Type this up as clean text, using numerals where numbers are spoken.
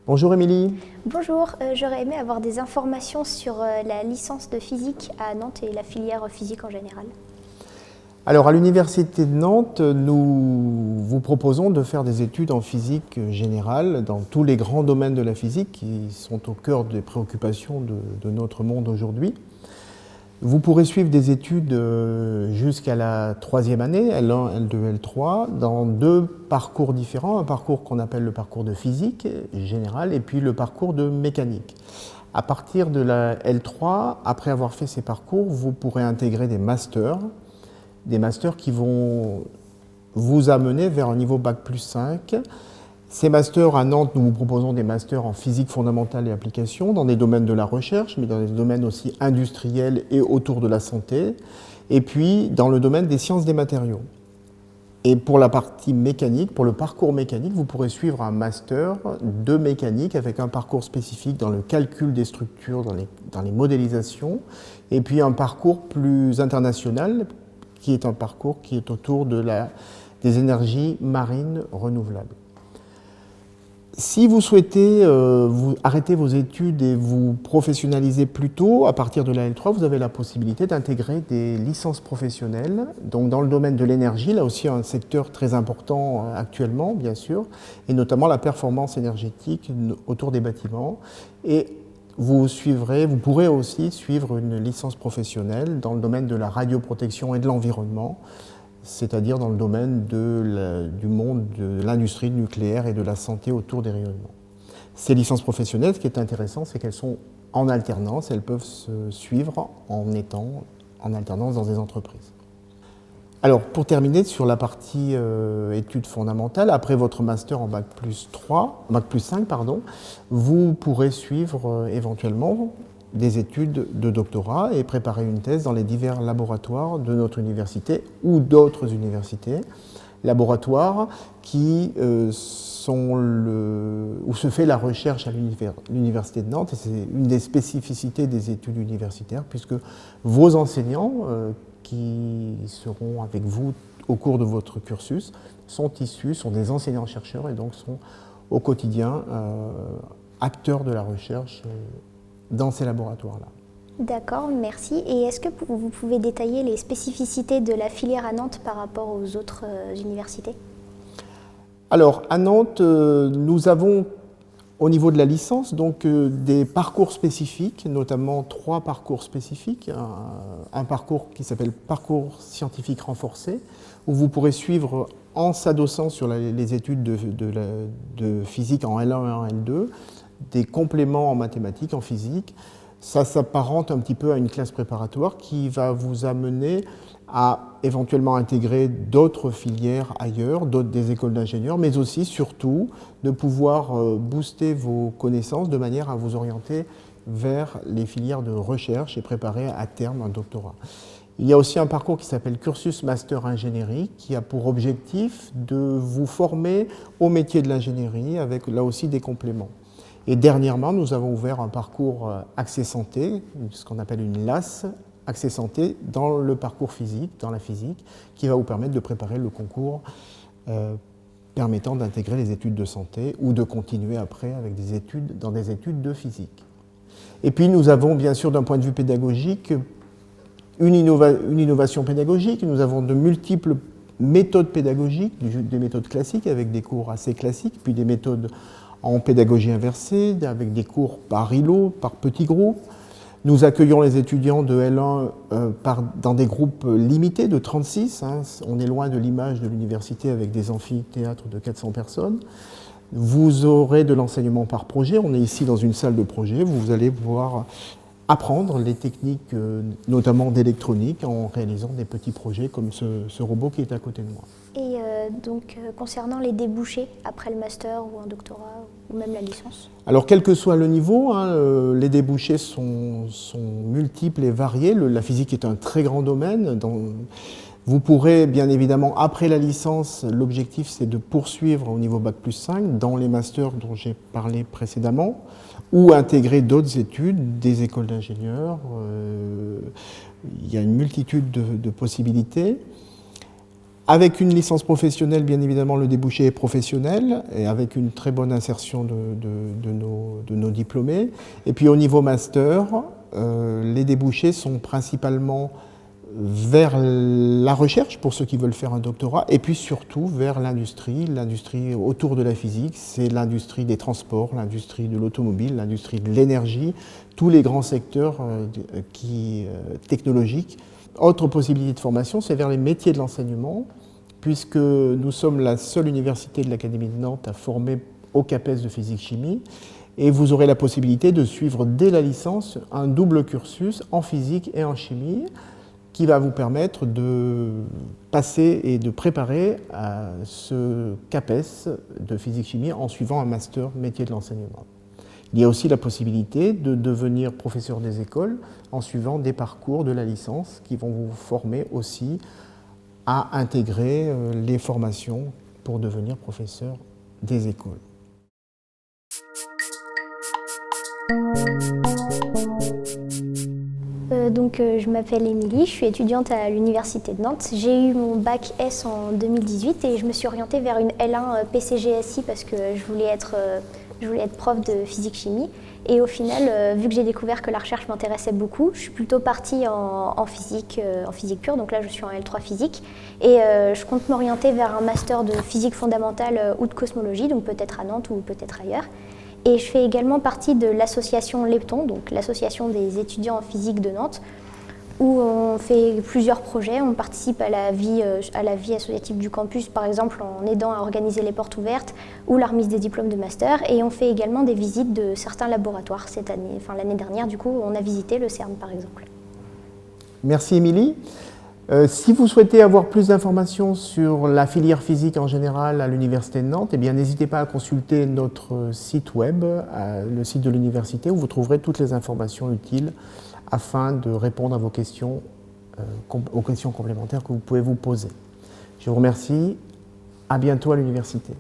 Bonjour Émilie. Bonjour, j'aurais aimé avoir des informations sur la licence de physique à Nantes et la filière physique en général. Alors à l'Université de Nantes, nous vous proposons de faire des études en physique générale dans tous les grands domaines de la physique qui sont au cœur des préoccupations de notre monde aujourd'hui. Vous pourrez suivre des études jusqu'à la troisième année, L1, L2, L3, dans deux parcours différents, un parcours qu'on appelle le parcours de physique générale et puis le parcours de mécanique. À partir de la L3, après avoir fait ces parcours, vous pourrez intégrer des masters qui vont vous amener vers un niveau Bac plus 5. Ces masters, à Nantes, nous vous proposons des masters en physique fondamentale et application, dans des domaines de la recherche, mais dans des domaines aussi industriels et autour de la santé, et puis dans le domaine des sciences des matériaux. Et pour la partie mécanique, pour le parcours mécanique, vous pourrez suivre un master de mécanique avec un parcours spécifique dans le calcul des structures, dans les modélisations, et puis un parcours plus international, qui est un parcours qui est autour des énergies marines renouvelables. Si vous souhaitez arrêter vos études et vous professionnaliser plus tôt, à partir de la L3, vous avez la possibilité d'intégrer des licences professionnelles. Donc dans le domaine de l'énergie, là aussi un secteur très important actuellement, bien sûr, et notamment la performance énergétique autour des bâtiments. Et vous pourrez aussi suivre une licence professionnelle dans le domaine de la radioprotection et de l'environnement, c'est-à-dire dans le domaine du monde de l'industrie nucléaire et de la santé autour des rayonnements. Ces licences professionnelles, ce qui est intéressant, c'est qu'elles sont en alternance, elles peuvent se suivre en étant en alternance dans des entreprises. Alors, pour terminer sur la partie études fondamentales, après votre master en Bac plus 5, vous pourrez suivre éventuellement des études de doctorat et préparer une thèse dans les divers laboratoires de notre université ou d'autres universités. Laboratoires où se fait la recherche à l'Université de Nantes, et c'est une des spécificités des études universitaires, puisque vos enseignants qui seront avec vous au cours de votre cursus sont des enseignants-chercheurs et donc sont au quotidien acteurs de la recherche dans ces laboratoires-là. D'accord, merci. Et est-ce que vous pouvez détailler les spécificités de la filière à Nantes par rapport aux autres universités? Alors, à Nantes, nous avons, au niveau de la licence, donc des parcours spécifiques, notamment 3 parcours spécifiques. Un parcours qui s'appelle parcours scientifique renforcé, où vous pourrez suivre, en s'adossant sur les études de physique en L1 et en L2, des compléments en mathématiques, en physique. Ça s'apparente un petit peu à une classe préparatoire qui va vous amener à éventuellement intégrer d'autres filières ailleurs, des écoles d'ingénieurs, mais aussi, surtout, de pouvoir booster vos connaissances de manière à vous orienter vers les filières de recherche et préparer à terme un doctorat. Il y a aussi un parcours qui s'appelle Cursus Master Ingénierie, qui a pour objectif de vous former au métier de l'ingénierie avec là aussi des compléments. Et dernièrement, nous avons ouvert un parcours Accès Santé, ce qu'on appelle une LAS, Accès Santé, dans le parcours physique, dans la physique, qui va vous permettre de préparer le concours permettant d'intégrer les études de santé ou de continuer après avec dans des études de physique. Et puis nous avons bien sûr d'un point de vue pédagogique une innovation pédagogique. Nous avons de multiples méthodes pédagogiques, des méthodes classiques avec des cours assez classiques, puis des méthodes en pédagogie inversée, avec des cours par îlot, par petits groupes. Nous accueillons les étudiants de L1 dans des groupes limités de 36. On est loin de l'image de l'université avec des amphithéâtres de 400 personnes. Vous aurez de l'enseignement par projet. On est ici dans une salle de projet. Vous allez pouvoir apprendre les techniques, notamment d'électronique, en réalisant des petits projets comme ce robot qui est à côté de moi. Et donc, concernant les débouchés après le master ou un doctorat ou même la licence? Alors, quel que soit le niveau, les débouchés sont multiples et variés. La physique est un très grand domaine. Vous pourrez, bien évidemment, après la licence, l'objectif c'est de poursuivre au niveau Bac plus 5 dans les masters dont j'ai parlé précédemment, ou intégrer d'autres études, des écoles d'ingénieurs, il y a une multitude de possibilités. Avec une licence professionnelle, bien évidemment, le débouché est professionnel et avec une très bonne insertion de nos diplômés. Et puis au niveau master, les débouchés sont principalement vers la recherche pour ceux qui veulent faire un doctorat et puis surtout vers l'industrie autour de la physique. C'est l'industrie des transports, l'industrie de l'automobile, l'industrie de l'énergie, tous les grands secteurs technologiques. Autre possibilité de formation, c'est vers les métiers de l'enseignement, puisque nous sommes la seule université de l'Académie de Nantes à former au CAPES de physique-chimie, et vous aurez la possibilité de suivre dès la licence un double cursus en physique et en chimie, qui va vous permettre de passer et de préparer à ce CAPES de physique-chimie en suivant un master métier de l'enseignement. Il y a aussi la possibilité de devenir professeur des écoles en suivant des parcours de la licence qui vont vous former aussi à intégrer les formations pour devenir professeur des écoles. Je m'appelle Émilie, je suis étudiante à l'Université de Nantes. J'ai eu mon bac S en 2018 et je me suis orientée vers une L1 PCGSI parce que je voulais être prof de physique-chimie. Et au final, vu que j'ai découvert que la recherche m'intéressait beaucoup, je suis plutôt partie en physique pure, donc là je suis en L3 physique. Et je compte m'orienter vers un master de physique fondamentale ou de cosmologie, donc peut-être à Nantes ou peut-être ailleurs. Et je fais également partie de l'association Lepton, donc l'association des étudiants en physique de Nantes, où on fait plusieurs projets. On participe à la vie associative du campus, par exemple en aidant à organiser les portes ouvertes ou la remise des diplômes de master. Et on fait également des visites de certains laboratoires cette année. Enfin, l'année dernière, du coup, on a visité le CERN, par exemple. Merci Émilie. Si vous souhaitez avoir plus d'informations sur la filière physique en général à l'Université de Nantes, eh bien, n'hésitez pas à consulter notre site web, le site de l'université, où vous trouverez toutes les informations utiles afin de répondre à vos questions, aux questions complémentaires que vous pouvez vous poser. Je vous remercie. À bientôt à l'université.